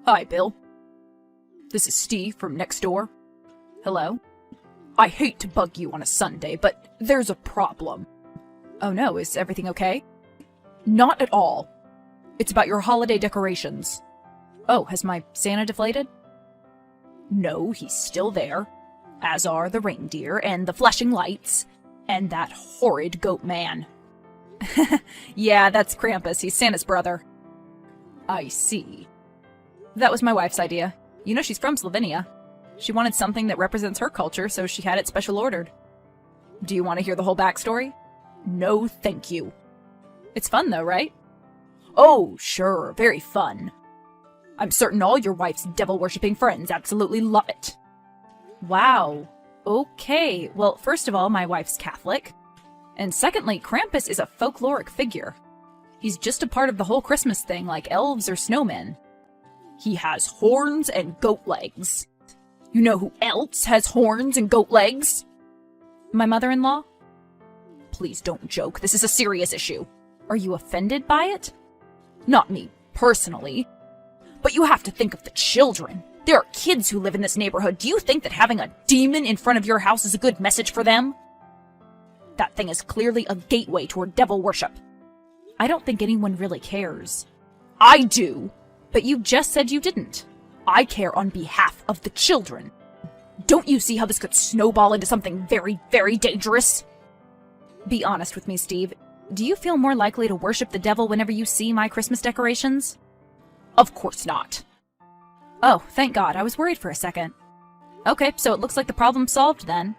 Hi, Bill. This is Steve from next door. Hello? I hate to bug you on a Sunday, but there's a problem. Oh no, is everything okay? Not at all. It's about your holiday decorations. Oh, has my Santa deflated? No, he's still there. As are the reindeer, and the flashing lights, and that horrid goat man. Yeah, that's Krampus. He's Santa's brother. I see. That was my wife's idea. You know she's from Slovenia. She wanted something that represents her culture, so she had it special ordered. Do you want to hear the whole backstory? No, thank you. It's fun though, right? Oh, sure, very fun. I'm certain all your wife's devil-worshipping friends absolutely love it. Wow. Okay, well, first of all, my wife's Catholic. And secondly, Krampus is a folkloric figure. He's just a part of the whole Christmas thing, like elves or snowmen. He has horns and goat legs. You know who else has horns and goat legs? My mother-in-law? Please don't joke, this is a serious issue. Are you offended by it? Not me, personally. But you have to think of the children. There are kids who live in this neighborhood. Do you think that having a demon in front of your house is a good message for them? That thing is clearly a gateway toward devil worship. I don't think anyone really cares. I do. But you just said you didn't. I care on behalf of the children. Don't you see how this could snowball into something very, very dangerous? Be honest with me, Steve. Do you feel more likely to worship the devil whenever you see my Christmas decorations? Of course not. Oh, thank God. I was worried for a second. Okay, so it looks like the problem's solved then.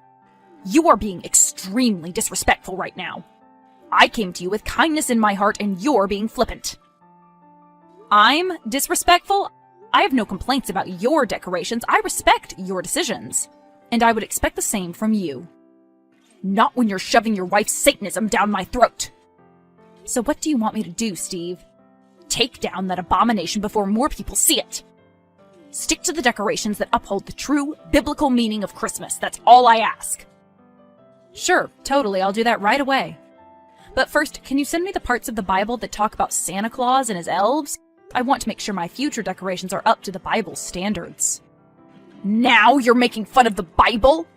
You are being extremely disrespectful right now. I came to you with kindness in my heart and you're being flippant. I'm disrespectful? I have no complaints about your decorations. I respect your decisions. And I would expect the same from you. Not when you're shoving your wife's Satanism down my throat. So what do you want me to do, Steve? Take down that abomination before more people see it. Stick to the decorations that uphold the true biblical meaning of Christmas. That's all I ask. Sure, totally. I'll do that right away. But first, can you send me the parts of the Bible that talk about Santa Claus and his elves? I want to make sure my future decorations are up to the Bible's standards. Now you're making fun of the Bible?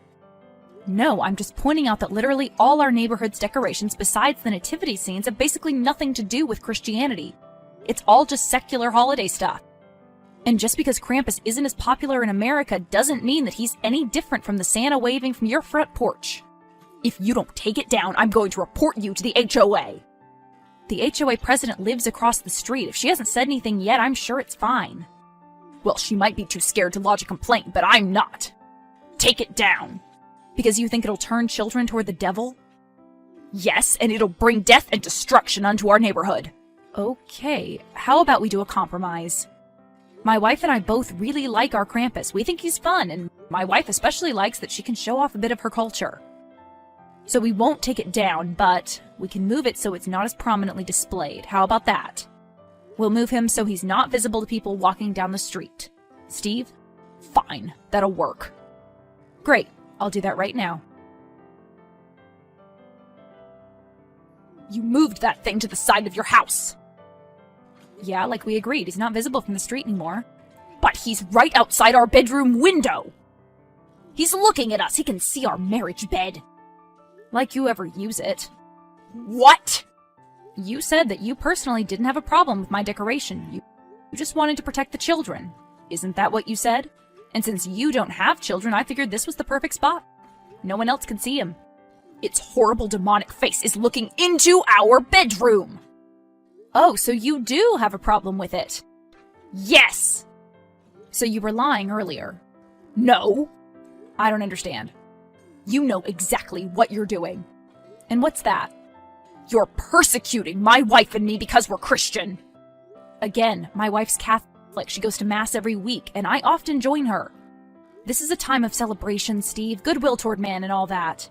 No, I'm just pointing out that literally all our neighborhood's decorations besides the nativity scenes have basically nothing to do with Christianity. It's all just secular holiday stuff. And just because Krampus isn't as popular in America doesn't mean that he's any different from the Santa waving from your front porch. If you don't take it down, I'm going to report you to the HOA. The HOA president lives across the street. If she hasn't said anything yet, I'm sure it's fine. Well, she might be too scared to lodge a complaint, but I'm not. Take it down. Because you think it'll turn children toward the devil? Yes, and it'll bring death and destruction unto our neighborhood. Okay, how about we do a compromise? My wife and I both really like our Krampus. We think he's fun, and my wife especially likes that she can show off a bit of her culture. So we won't take it down, but we can move it so it's not as prominently displayed. How about that? We'll move him so he's not visible to people walking down the street. Steve? Fine, that'll work. Great, I'll do that right now. You moved that thing to the side of your house. Yeah, like we agreed. He's not visible from the street anymore. But he's right outside our bedroom window. He's looking at us. He can see our marriage bed. Like you ever use it. What? You said that you personally didn't have a problem with my decoration. You just wanted to protect the children. Isn't that what you said? And since you don't have children, I figured this was the perfect spot. No one else can see him. Its horrible demonic face is looking into our bedroom. Oh, so you do have a problem with it? Yes! So you were lying earlier? No. I don't understand. You know exactly what you're doing. And what's that? You're persecuting my wife and me because we're Christian. Again, my wife's Catholic. She goes to Mass every week, and I often join her. This is a time of celebration, Steve, goodwill toward man and all that.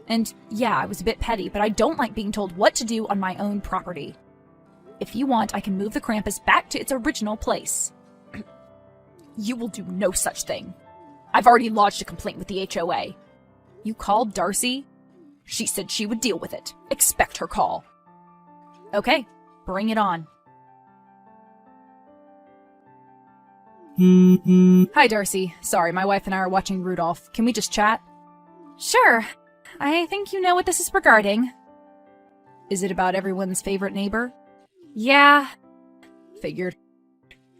And yeah, I was a bit petty, but I don't like being told what to do on my own property. If you want, I can move the Krampus back to its original place. You will do no such thing. I've already lodged a complaint with the HOA. You called Darcy? She said she would deal with it. Expect her call. Okay, bring it on. Hi, Darcy. Sorry, my wife and I are watching Rudolph. Can we just chat? Sure. I think you know what this is regarding. Is it about everyone's favorite neighbor? Yeah. Figured.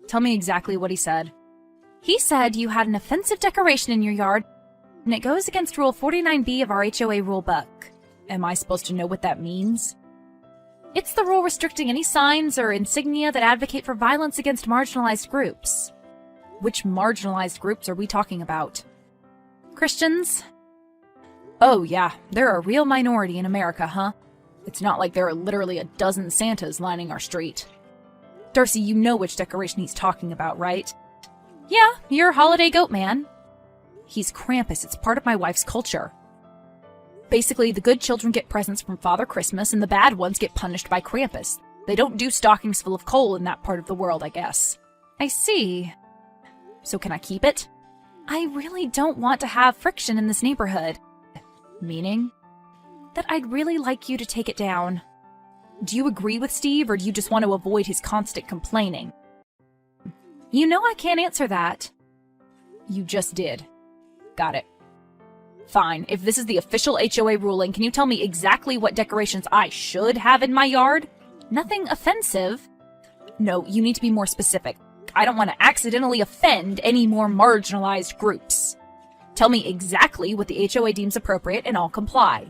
Tell me exactly what he said. He said you had an offensive decoration in your yard, and it goes against Rule 49B of our HOA rulebook. Am I supposed to know what that means? It's the rule restricting any signs or insignia that advocate for violence against marginalized groups. Which marginalized groups are we talking about? Christians? Oh yeah, they're a real minority in America, huh? It's not like there are literally a dozen Santas lining our street. Darcy, you know which decoration he's talking about, right? Yeah, your holiday goat man. He's Krampus, it's part of my wife's culture. Basically, the good children get presents from Father Christmas, and the bad ones get punished by Krampus. They don't do stockings full of coal in that part of the world, I guess. I see. So can I keep it? I really don't want to have friction in this neighborhood. Meaning? That I'd really like you to take it down. Do you agree with Steve, or do you just want to avoid his constant complaining? You know I can't answer that. You just did. Got it. Fine, if this is the official HOA ruling, can you tell me exactly what decorations I should have in my yard? Nothing offensive. No, you need to be more specific. I don't want to accidentally offend any more marginalized groups. Tell me exactly what the HOA deems appropriate and I'll comply.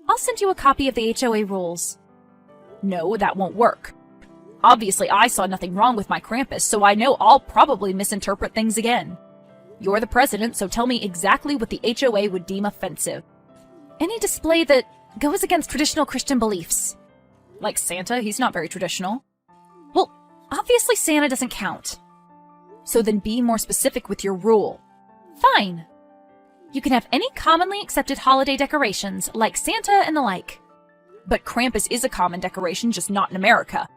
I'll send you a copy of the HOA rules. No, that won't work. Obviously, I saw nothing wrong with my Krampus, so I know I'll probably misinterpret things again. You're the president, so tell me exactly what the HOA would deem offensive. Any display that goes against traditional Christian beliefs. Like Santa, he's not very traditional. Well, obviously Santa doesn't count. So then be more specific with your rule. Fine. You can have any commonly accepted holiday decorations, like Santa and the like. But Krampus is a common decoration, just not in America.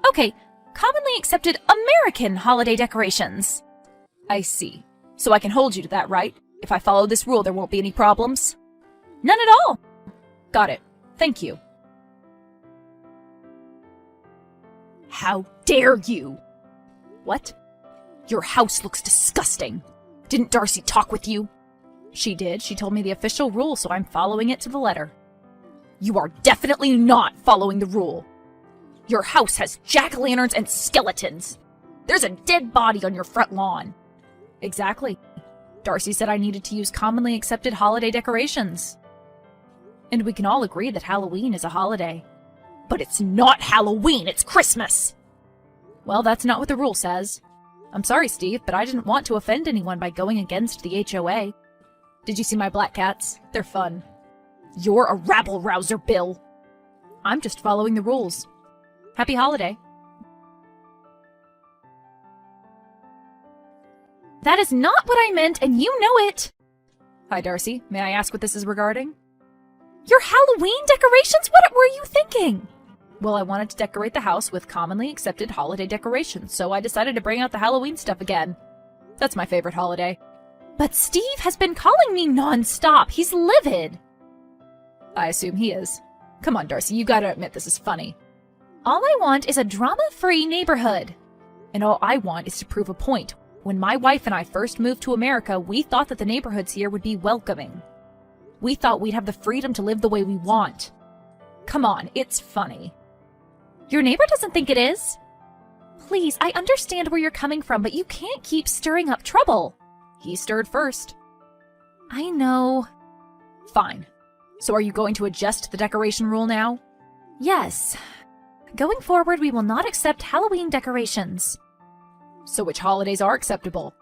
Okay, commonly accepted American holiday decorations. I see. So I can hold you to that, right? If I follow this rule, there won't be any problems? None at all. Got it. Thank you. How dare you? What? Your house looks disgusting. Didn't Darcy talk with you? She did. She told me the official rule, so I'm following it to the letter. You are definitely not following the rule. Your house has jack-o'-lanterns and skeletons. There's a dead body on your front lawn. Exactly. Darcy said I needed to use commonly accepted holiday decorations. And we can all agree that Halloween is a holiday. But it's not Halloween, it's Christmas! Well, that's not what the rule says. I'm sorry, Steve, but I didn't want to offend anyone by going against the HOA. Did you see my black cats? They're fun. You're a rabble-rouser, Bill. I'm just following the rules. Happy holiday. That is not what I meant, and you know it! Hi, Darcy. May I ask what this is regarding? Your Halloween decorations? What were you thinking? Well, I wanted to decorate the house with commonly accepted holiday decorations, so I decided to bring out the Halloween stuff again. That's my favorite holiday. But Steve has been calling me non-stop. He's livid. I assume he is. Come on, Darcy, you gotta admit this is funny. All I want is a drama-free neighborhood. And all I want is to prove a point. When my wife and I first moved to America, we thought that the neighborhoods here would be welcoming. We thought we'd have the freedom to live the way we want. Come on, it's funny. Your neighbor doesn't think it is. Please, I understand where you're coming from, but you can't keep stirring up trouble. He stirred first. I know. Fine. So are you going to adjust the decoration rule now? Yes. Going forward, we will not accept Halloween decorations. So which holidays are acceptable?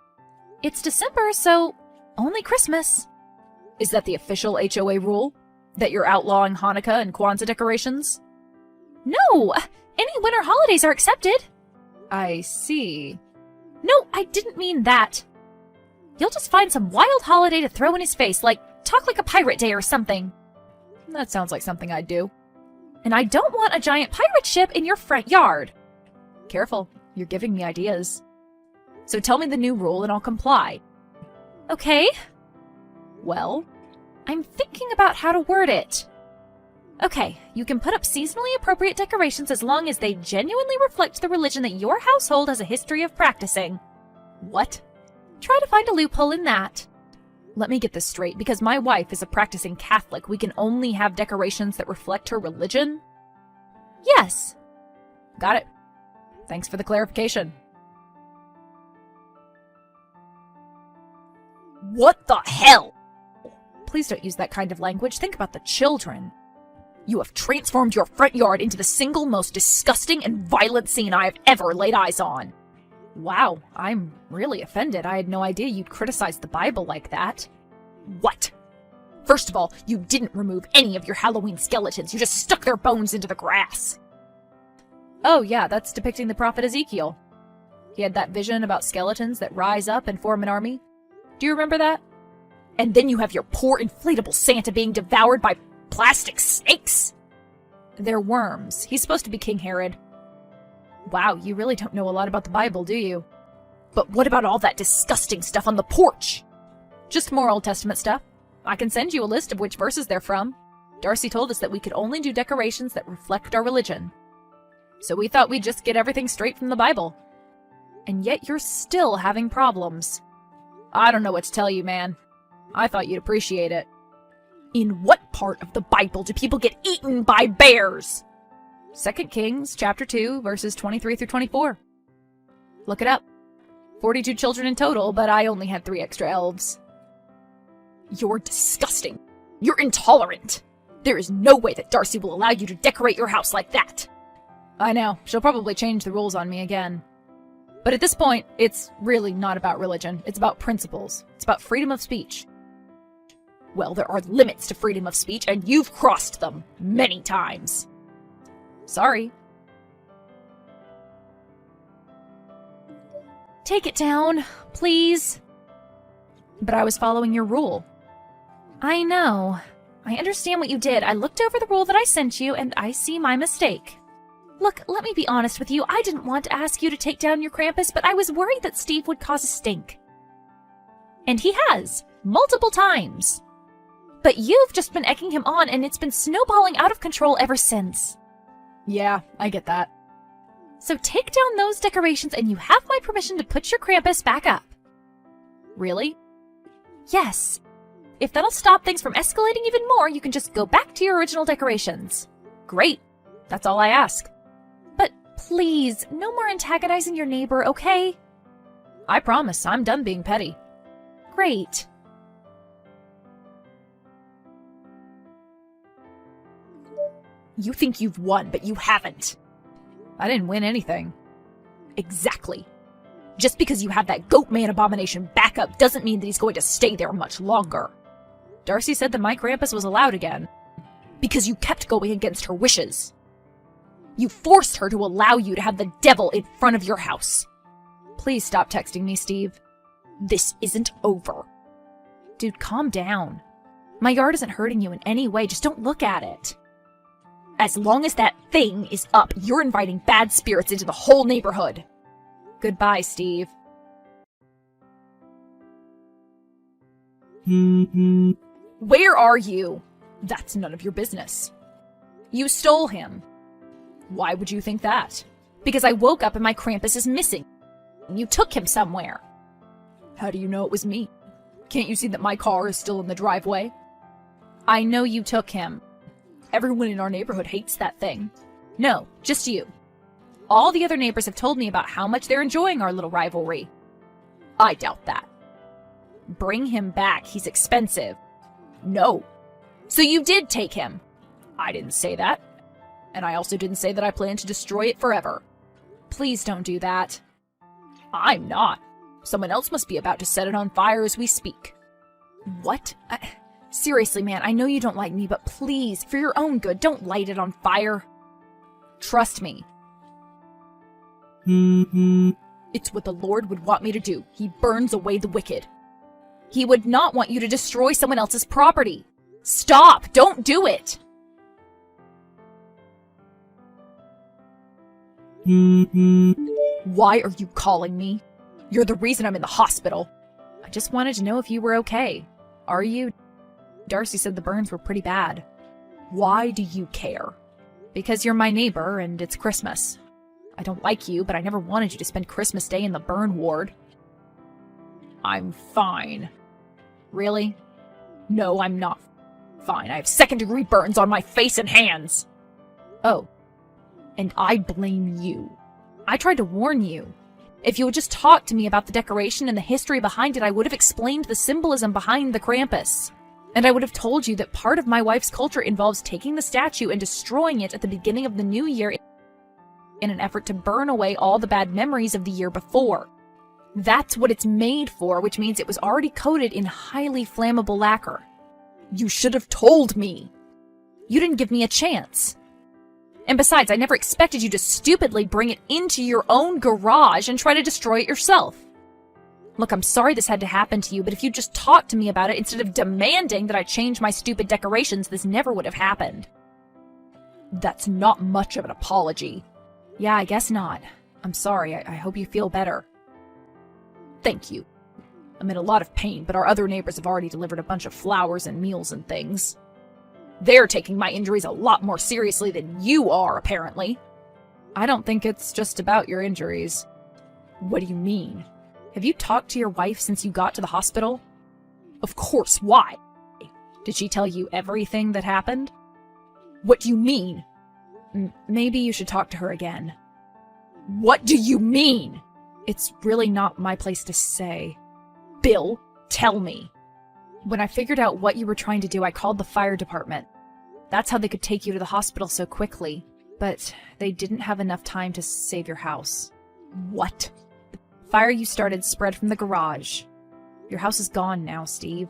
It's December, so only Christmas. Is that the official HOA rule? That you're outlawing Hanukkah and Kwanzaa decorations? No! Any winter holidays are accepted. I see. No, I didn't mean that. You'll just find some wild holiday to throw in his face, like Talk Like a Pirate Day or something. That sounds like something I'd do. And I don't want a giant pirate ship in your front yard. Careful, you're giving me ideas. So tell me the new rule and I'll comply. Okay. Well, I'm thinking about how to word it. Okay, you can put up seasonally appropriate decorations as long as they genuinely reflect the religion that your household has a history of practicing. What? Try to find a loophole in that. Let me get this straight. Because my wife is a practicing Catholic, we can only have decorations that reflect her religion? Yes. Got it. Thanks for the clarification. What the hell? Please don't use that kind of language. Think about the children. You have transformed your front yard into the single most disgusting and violent scene I have ever laid eyes on. Wow, I'm really offended. I had no idea you'd criticize the Bible like that. What? First of all, you didn't remove any of your Halloween skeletons. You just stuck their bones into the grass. Oh yeah, that's depicting the prophet Ezekiel. He had that vision about skeletons that rise up and form an army. Do you remember that? And then you have your poor inflatable Santa being devoured by plastic snakes? They're worms. He's supposed to be King Herod. Wow, you really don't know a lot about the Bible, do you? But what about all that disgusting stuff on the porch? Just more Old Testament stuff. I can send you a list of which verses they're from. Darcy told us that we could only do decorations that reflect our religion. So we thought we'd just get everything straight from the Bible. And yet you're still having problems. I don't know what to tell you, man. I thought you'd appreciate it. In what part of the Bible do people get eaten by bears? 2 Kings chapter 2, verses 23 through 24. Look it up. 42 children in total, but I only had 3 extra elves. You're disgusting. You're intolerant. There is no way that Darcy will allow you to decorate your house like that. I know. She'll probably change the rules on me again. But at this point, it's really not about religion. It's about principles. It's about freedom of speech. Well, there are limits to freedom of speech, and you've crossed them many times. Sorry. Take it down, please. But I was following your rule. I know. I understand what you did. I looked over the rule that I sent you, and I see my mistake. Look, let me be honest with you. I didn't want to ask you to take down your Krampus, but I was worried that Steve would cause a stink. And he has, multiple times. But you've just been egging him on, and it's been snowballing out of control ever since. Yeah, I get that. So take down those decorations, and you have my permission to put your Krampus back up. Really? Yes. If that'll stop things from escalating even more, you can just go back to your original decorations. Great. That's all I ask. But please, no more antagonizing your neighbor, okay? I promise, I'm done being petty. Great. You think you've won, but you haven't. I didn't win anything. Exactly. Just because you have that goat man abomination back up doesn't mean that he's going to stay there much longer. Darcy said that my Krampus was allowed again. Because you kept going against her wishes. You forced her to allow you to have the devil in front of your house. Please stop texting me, Steve. This isn't over. Dude, calm down. My yard isn't hurting you in any way, just don't look at it. As long as that thing is up, you're inviting bad spirits into the whole neighborhood. Goodbye, Steve. Where are you? That's none of your business. You stole him. Why would you think that? Because I woke up and my Krampus is missing. You took him somewhere. How do you know it was me? Can't you see that my car is still in the driveway? I know you took him. Everyone in our neighborhood hates that thing. No, just you. All the other neighbors have told me about how much they're enjoying our little rivalry. I doubt that. Bring him back. He's expensive. No. So you did take him. I didn't say that. And I also didn't say that I plan to destroy it forever. Please don't do that. I'm not. Someone else must be about to set it on fire as we speak. What? Seriously, man, I know you don't like me, but please, for your own good, don't light it on fire. Trust me. It's what the Lord would want me to do. He burns away the wicked. He would not want you to destroy someone else's property. Stop! Don't do it! Why are you calling me? You're the reason I'm in the hospital. I just wanted to know if you were okay. Are you? Darcy said the burns were pretty bad. Why do you care? Because you're my neighbor and it's Christmas. I don't like you, but I never wanted you to spend Christmas Day in the burn ward. I'm fine. Really? No, I'm not fine. I have second-degree burns on my face and hands. Oh. And I blame you. I tried to warn you. If you had just talked to me about the decoration and the history behind it, I would have explained the symbolism behind the Krampus. And I would have told you that part of my wife's culture involves taking the statue and destroying it at the beginning of the new year in an effort to burn away all the bad memories of the year before. That's what it's made for, which means it was already coated in highly flammable lacquer. You should have told me. You didn't give me a chance. And besides, I never expected you to stupidly bring it into your own garage and try to destroy it yourself. Look, I'm sorry this had to happen to you, but if you just talked to me about it instead of demanding that I change my stupid decorations, this never would have happened. That's not much of an apology. Yeah, I guess not. I'm sorry. I hope you feel better. Thank you. I'm in a lot of pain, but our other neighbors have already delivered a bunch of flowers and meals and things. They're taking my injuries a lot more seriously than you are, apparently. I don't think it's just about your injuries. What do you mean? Have you talked to your wife since you got to the hospital? Of course, why? Did she tell you everything that happened? What do you mean? Maybe you should talk to her again. What do you mean? It's really not my place to say. Bill, tell me. When I figured out what you were trying to do, I called the fire department. That's how they could take you to the hospital so quickly. But they didn't have enough time to save your house. What? The fire you started spread from the garage. Your house is gone now, Steve.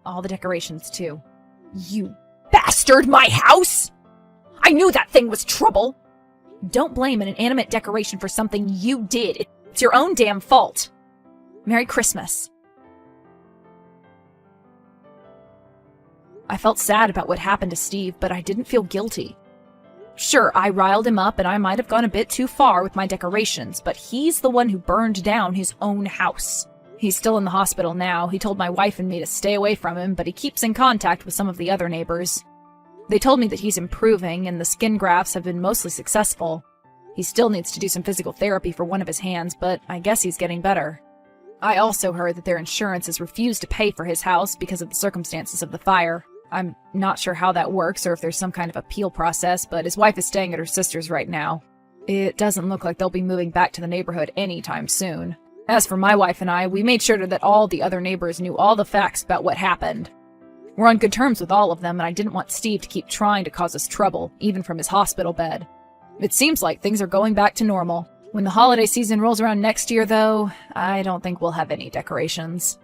All the decorations, too. You bastard, my house! I knew that thing was trouble! Don't blame an inanimate decoration for something you did. It's your own damn fault. Merry Christmas. I felt sad about what happened to Steve, but I didn't feel guilty. Sure, I riled him up and I might have gone a bit too far with my decorations, but he's the one who burned down his own house. He's still in the hospital now. He told my wife and me to stay away from him, but he keeps in contact with some of the other neighbors. They told me that he's improving and the skin grafts have been mostly successful. He still needs to do some physical therapy for one of his hands, but I guess he's getting better. I also heard that their insurance has refused to pay for his house because of the circumstances of the fire. I'm not sure how that works or if there's some kind of appeal process, but his wife is staying at her sister's right now. It doesn't look like they'll be moving back to the neighborhood anytime soon. As for my wife and I, we made sure that all the other neighbors knew all the facts about what happened. We're on good terms with all of them, and I didn't want Steve to keep trying to cause us trouble, even from his hospital bed. It seems like things are going back to normal. When the holiday season rolls around next year, though, I don't think we'll have any decorations.